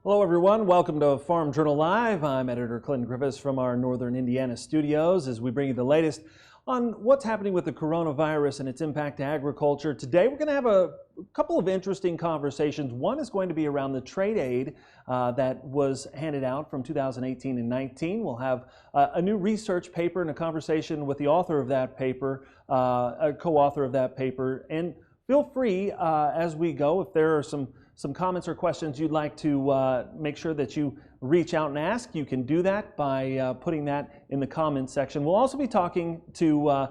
Hello, everyone. Welcome to Farm Journal Live. I'm editor Clinton Griffiths from our Northern Indiana studios as we bring you the latest on what's happening with the coronavirus and its impact to agriculture. Today, we're going to have a couple of interesting conversations. One is going to be around the trade aid that was handed out from 2018 and 19. We'll have a new research paper and a conversation with the author of that paper, a co-author of that paper. And feel free as we go, if there are some comments or questions you'd like to make sure that you reach out and ask, you can do that by putting that in the comments section. We'll also be talking to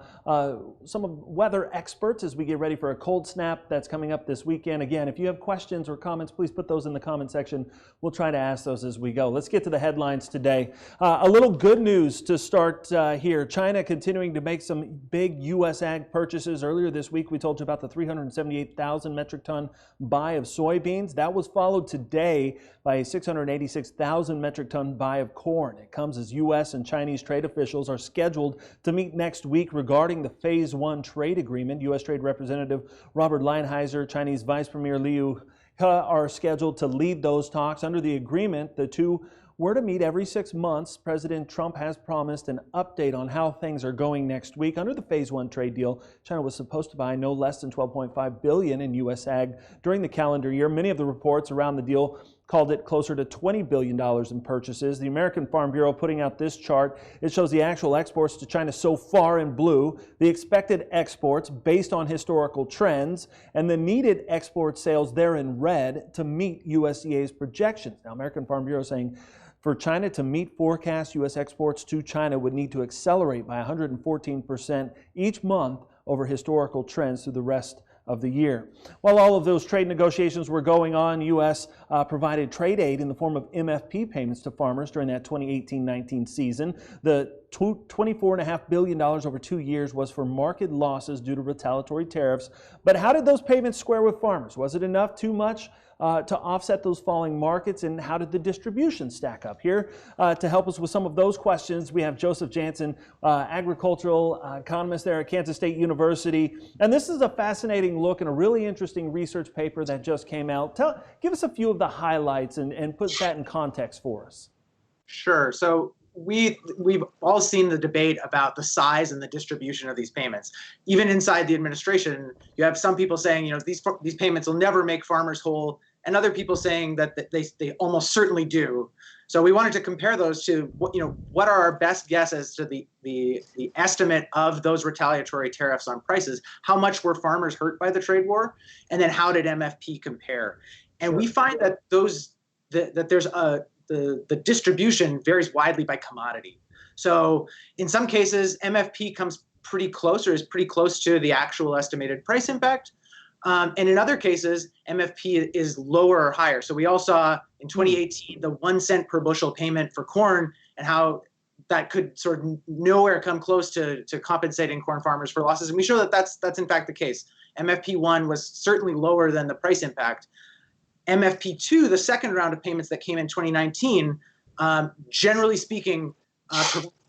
some of weather experts as we get ready for a cold snap that's coming up this weekend. Again, if you have questions or comments, please put those in the comment section. We'll try to ask those as we go. Let's get to the headlines today. A little good news to start here. China continuing to make some big U.S. ag purchases. Earlier this week, we told you about the 378,000 metric ton buy of soybeans. That was followed today by a 686,000 metric ton buy of corn. It comes as U.S. and Chinese trade officials are scheduled to meet next week regarding the Phase 1 trade agreement. U.S. Trade Representative Robert Lighthizer, Chinese Vice Premier Liu He are scheduled to lead those talks. Under the agreement, the two were to meet every 6 months. President Trump has promised an update on how things are going next week. Under the Phase 1 trade deal, China was supposed to buy no less than $12.5 billion in U.S. ag during the calendar year. Many of the reports around the deal called it closer to $20 billion in purchases. The American Farm Bureau putting out this chart. It shows the actual exports to China so far in blue, the expected exports based on historical trends, and the needed export sales there in red to meet USDA's projections. Now, American Farm Bureau saying for China to meet forecast, U.S. exports to China would need to accelerate by 114% each month over historical trends through the rest of the year. While all of those trade negotiations were going on, U.S. provided trade aid in the form of MFP payments to farmers during that 2018-19 season. The $24.5 billion over 2 years was for market losses due to retaliatory tariffs. But how did those payments square with farmers? Was it enough, too much? To offset those falling markets, and how did the distribution stack up? Here to help us with some of those questions, we have Joseph Jansen, agricultural economist there at Kansas State University. And this is a fascinating look and a really interesting research paper that just came out. Give us a few of the highlights and put that in context for us. Sure. So we've all seen the debate about the size and the distribution of these payments. Even inside the administration, you have some people saying, these payments will never make farmers whole, and other people saying that they almost certainly do. So we wanted to compare those to what are our best guesses to the estimate of those retaliatory tariffs on prices. How much were farmers hurt by the trade war, and then how did MFP compare? And Sure. we find that there's the distribution varies widely by commodity. So in some cases, MFP comes pretty close or is pretty close to the actual estimated price impact. And in other cases, MFP is lower or higher. So we all saw in 2018 the 1 cent per bushel payment for corn and how that could sort of nowhere come close to compensating corn farmers for losses. And we show that that's in fact the case. MFP1 was certainly lower than the price impact. MFP2, the second round of payments that came in 2019, generally speaking,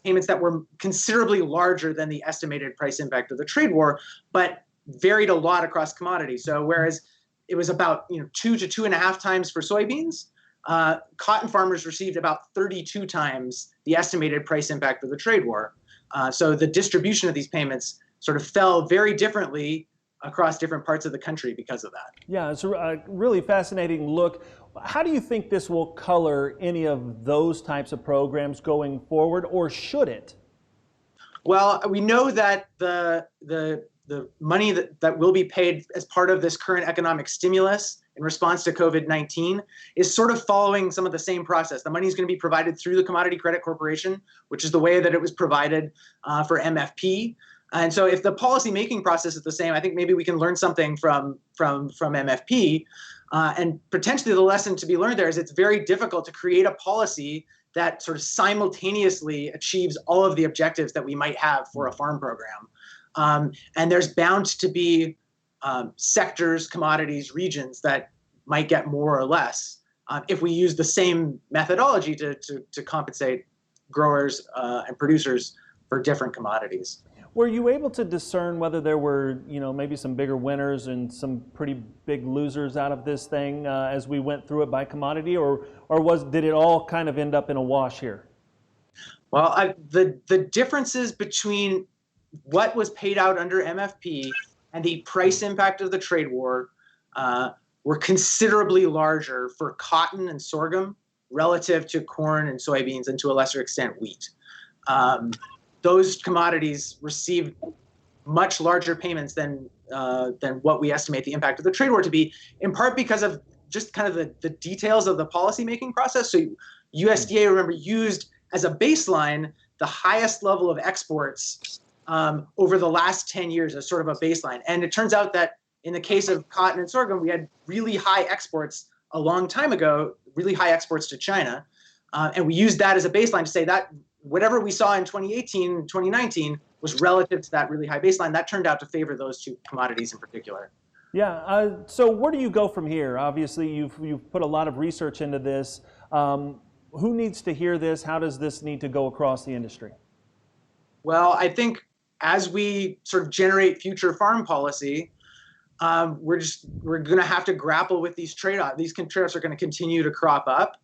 payments that were considerably larger than the estimated price impact of the trade war, but varied a lot across commodities. So whereas it was about 2 to 2.5 times for soybeans, cotton farmers received about 32 times the estimated price impact of the trade war. So the distribution of these payments sort of fell very differently across different parts of the country because of that. Yeah, it's a really fascinating look. How do you think this will color any of those types of programs going forward, or should it? Well, we know that the money that will be paid as part of this current economic stimulus in response to COVID-19 is sort of following some of the same process. The money is going to be provided through the Commodity Credit Corporation, which is the way that it was provided for MFP. And so if the policy-making process is the same, I think maybe we can learn something from MFP. And potentially the lesson to be learned there is it's very difficult to create a policy that sort of simultaneously achieves all of the objectives that we might have for a farm program. And there's bound to be sectors, commodities, regions that might get more or less if we use the same methodology to compensate growers and producers for different commodities. Were you able to discern whether there were, maybe some bigger winners and some pretty big losers out of this thing as we went through it by commodity, or did it all kind of end up in a wash here? Well, the differences between what was paid out under MFP and the price impact of the trade war were considerably larger for cotton and sorghum relative to corn and soybeans, and to a lesser extent wheat. Those commodities received much larger payments than what we estimate the impact of the trade war to be, in part because of just kind of the details of the policymaking process. So USDA, remember, used as a baseline the highest level of exports over the last 10 years as sort of a baseline. And it turns out that in the case of cotton and sorghum, we had really high exports a long time ago, really high exports to China. And we used that as a baseline to say that whatever we saw in 2018, 2019 was relative to that really high baseline. That turned out to favor those two commodities in particular. Yeah, so where do you go from here? Obviously, you've put a lot of research into this. Who needs to hear this? How does this need to go across the industry? Well, I think as we sort of generate future farm policy, we're going to have to grapple with these trade-offs. These trade-offs are going to continue to crop up.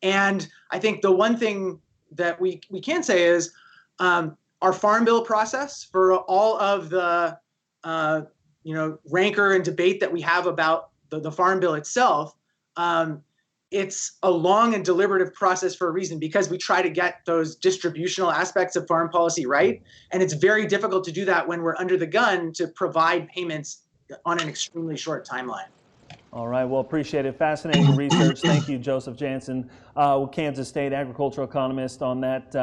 And I think the one thing that we can say is our Farm Bill process, for all of the rancor and debate that we have about the Farm Bill itself, it's a long and deliberative process for a reason, because we try to get those distributional aspects of farm policy right. And it's very difficult to do that when we're under the gun to provide payments on an extremely short timeline. All right, well, appreciate it. Fascinating research. Thank you, Joseph Jansen, Kansas State agricultural economist on that.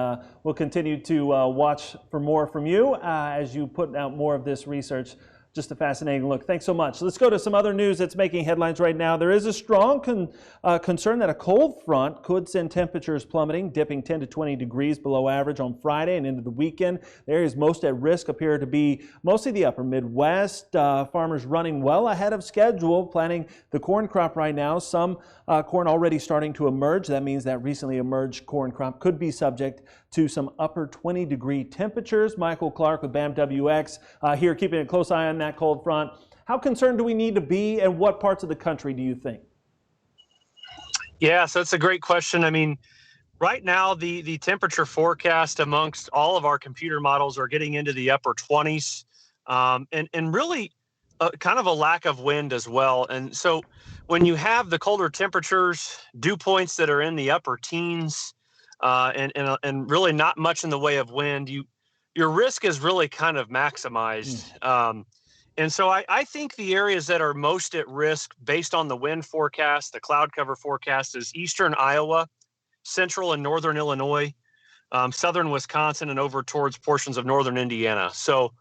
We'll continue to watch for more from you as you put out more of this research. Just a fascinating look. Thanks so much. Let's go to some other news that's making headlines right now. There is a strong concern that a cold front could send temperatures plummeting, dipping 10 to 20 degrees below average on Friday and into the weekend. The areas most at risk appear to be mostly the upper Midwest. Farmers running well ahead of schedule, planting the corn crop right now. Some corn already starting to emerge. That means that recently emerged corn crop could be subject to some upper 20-degree temperatures. Michael Clark with BAM-WX here keeping a close eye on that cold front. How concerned do we need to be, and what parts of the country do you think? Yeah, so that's a great question. I mean, right now the temperature forecast amongst all of our computer models are getting into the upper 20s, and really kind of a lack of wind as well. And so when you have the colder temperatures, dew points that are in the upper teens, and really not much in the way of wind, your risk is really kind of maximized. And so I think the areas that are most at risk based on the wind forecast, the cloud cover forecast, is eastern Iowa, central and northern Illinois, southern Wisconsin, and over towards portions of northern Indiana. So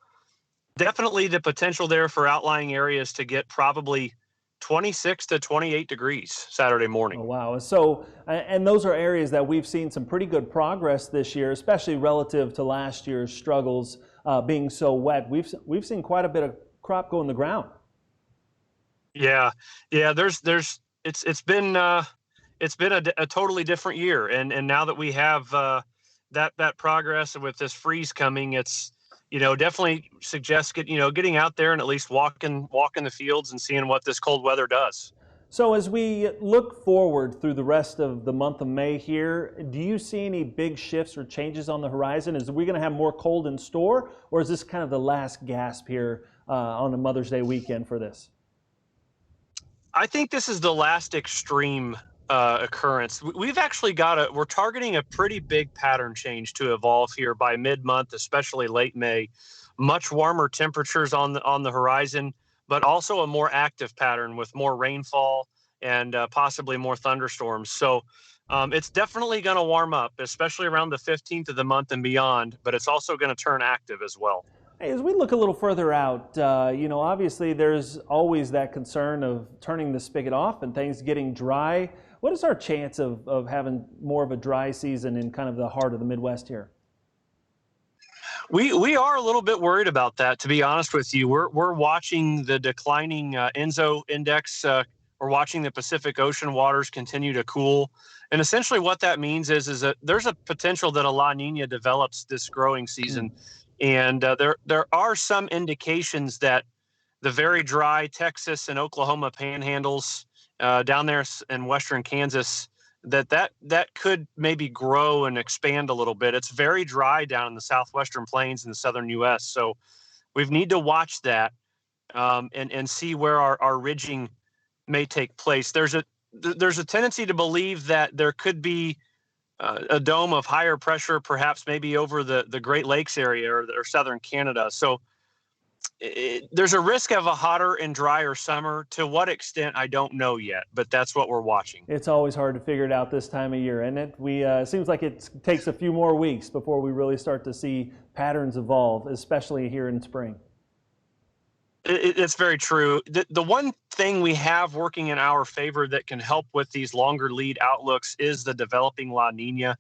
definitely the potential there for outlying areas to get probably 26 to 28 degrees Saturday morning. Oh, wow. So, and those are areas that we've seen some pretty good progress this year, especially relative to last year's struggles being so wet. We've seen quite a bit of crop go in the ground. Yeah. It's been a totally different year, and now that we have that progress with this freeze coming, it's definitely suggests getting out there and at least walking the fields and seeing what this cold weather does. So as we look forward through the rest of the month of May here, do you see any big shifts or changes on the horizon? Is we going to have more cold in store, or is this kind of the last gasp here on the Mother's Day weekend for this? I think this is the last extreme occurrence. We've actually we're targeting a pretty big pattern change to evolve here by mid-month, especially late May. Much warmer temperatures on the horizon, but also a more active pattern with more rainfall and possibly more thunderstorms. So it's definitely going to warm up, especially around the 15th of the month and beyond, but it's also going to turn active as well. Hey, as we look a little further out, obviously there's always that concern of turning the spigot off and things getting dry. What is our chance of having more of a dry season in kind of the heart of the Midwest here? We are a little bit worried about that, to be honest with you. We're watching the declining ENSO index. We're watching the Pacific Ocean waters continue to cool. And essentially what that means is that there's a potential that a La Nina develops this growing season. And there are some indications that the very dry Texas and Oklahoma panhandles down there in western Kansas, that could maybe grow and expand a little bit. It's very dry down in the southwestern plains in the southern U.S., so we need to watch that and see where our ridging may take place. There's a tendency to believe that there could be a dome of higher pressure, perhaps maybe over the Great Lakes area or southern Canada. So there's a risk of a hotter and drier summer. To what extent, I don't know yet, but that's what we're watching. It's always hard to figure it out this time of year, isn't it? It seems like it takes a few more weeks before we really start to see patterns evolve, especially here in spring. It's very true. The one thing we have working in our favor that can help with these longer lead outlooks is the developing La Nina.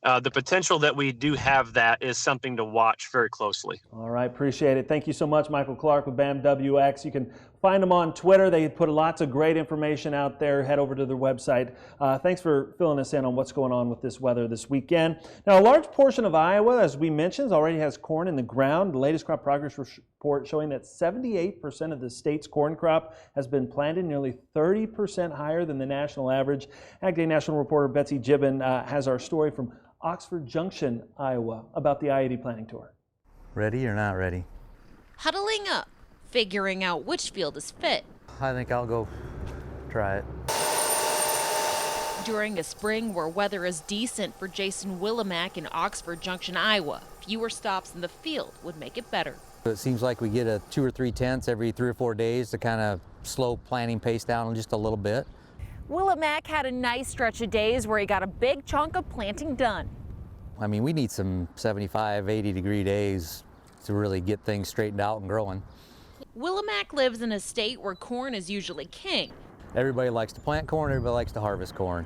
The potential that we do have that is something to watch very closely. All right, appreciate it. Thank you so much, Michael Clark with BAMWX. You can find them on Twitter. They put lots of great information out there. Head over to their website. Thanks for filling us in on what's going on with this weather this weekend. Now, a large portion of Iowa, as we mentioned, already has corn in the ground. The latest crop progress report showing that 78% of the state's corn crop has been planted, nearly 30% higher than the national average. Ag Day National reporter Betsy Gibbon has our story from Oxford Junction, Iowa, about the I-80 planting tour. Ready or not ready? Huddling up, figuring out which field is fit. I think I'll go try it. During a spring where weather is decent for Jason Willimack in Oxford Junction, Iowa, fewer stops in the field would make it better. It seems like we get a 2 or 3 tenths every 3 or 4 days to kind of slow planting pace down just a little bit. Willimack had a nice stretch of days where he got a big chunk of planting done. I mean, we need some 75, 80 degree days to really get things straightened out and growing. Willimack lives in a state where corn is usually king. Everybody likes to plant corn, everybody likes to harvest corn.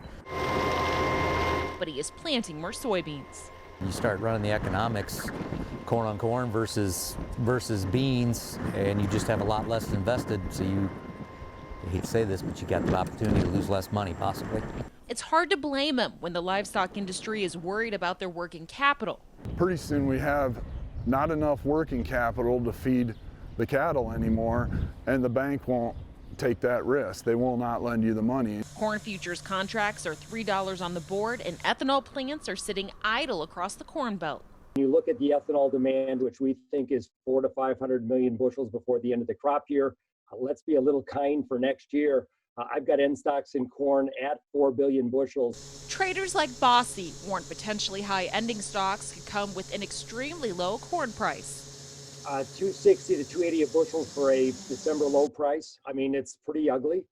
But he is planting more soybeans. You start running the economics, corn on corn versus beans, and you just have a lot less invested, so I hate to say this, but you got the opportunity to lose less money, possibly. It's hard to blame him when the livestock industry is worried about their working capital. Pretty soon we have not enough working capital to feed the cattle anymore, and the bank won't take that risk. They will not lend you the money. Corn futures contracts are $3 on the board, and ethanol plants are sitting idle across the Corn Belt. You look at the ethanol demand, which we think is 400 to 500 million bushels before the end of the crop year. Let's be a little kind for next year. I've got end stocks in corn at 4 billion bushels. Traders like Bossy warn potentially high ending stocks could come with an extremely low corn price. 260 to 280 a bushel for a December low price. I mean, it's pretty ugly.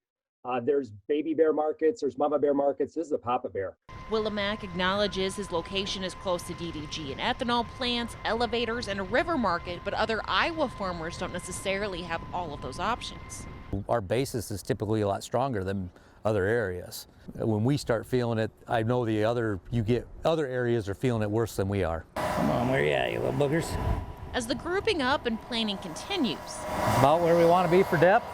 There's baby bear markets, there's mama bear markets. This is a papa bear. Willimack acknowledges his location is close to DDG and ethanol plants, elevators, and a river market, but other Iowa farmers don't necessarily have all of those options. Our basis is typically a lot stronger than other areas. When we start feeling it, I know other areas are feeling it worse than we are. Come on, where you at, you little boogers? As the grouping up and planning continues, About where we want to be for depth.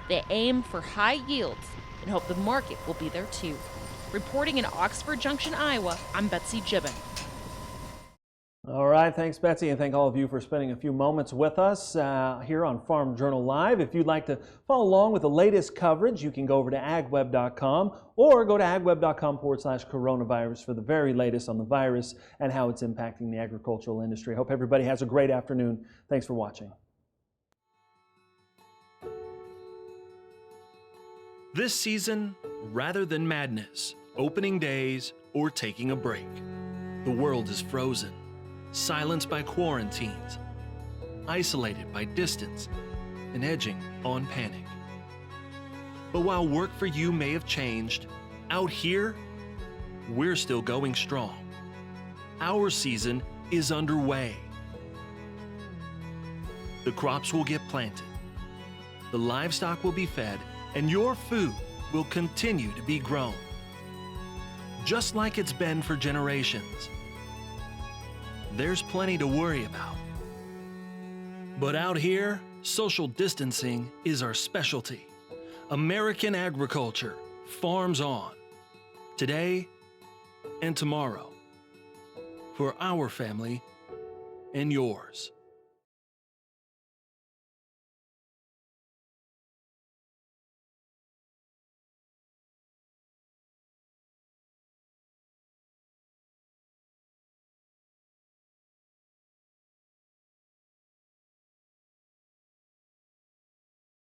they aim for high yields and hope the market will be there too. Reporting in Oxford Junction, Iowa, I'm Betsy Gibbon. All right, thanks Betsy, and thank all of you for spending a few moments with us here on Farm Journal Live. If you'd like to follow along with the latest coverage, you can go over to agweb.com or go to agweb.com/coronavirus for the very latest on the virus and how it's impacting the agricultural industry. I hope everybody has a great afternoon. Thanks for watching. This season, rather than madness, opening days, or taking a break, the world is frozen, silenced by quarantines, isolated by distance, and edging on panic. But while work for you may have changed, out here, we're still going strong. Our season is underway. The crops will get planted, the livestock will be fed, and your food will continue to be grown, just like it's been for generations. There's plenty to worry about. But out here, social distancing is our specialty. American agriculture farms on, today and tomorrow, for our family and yours.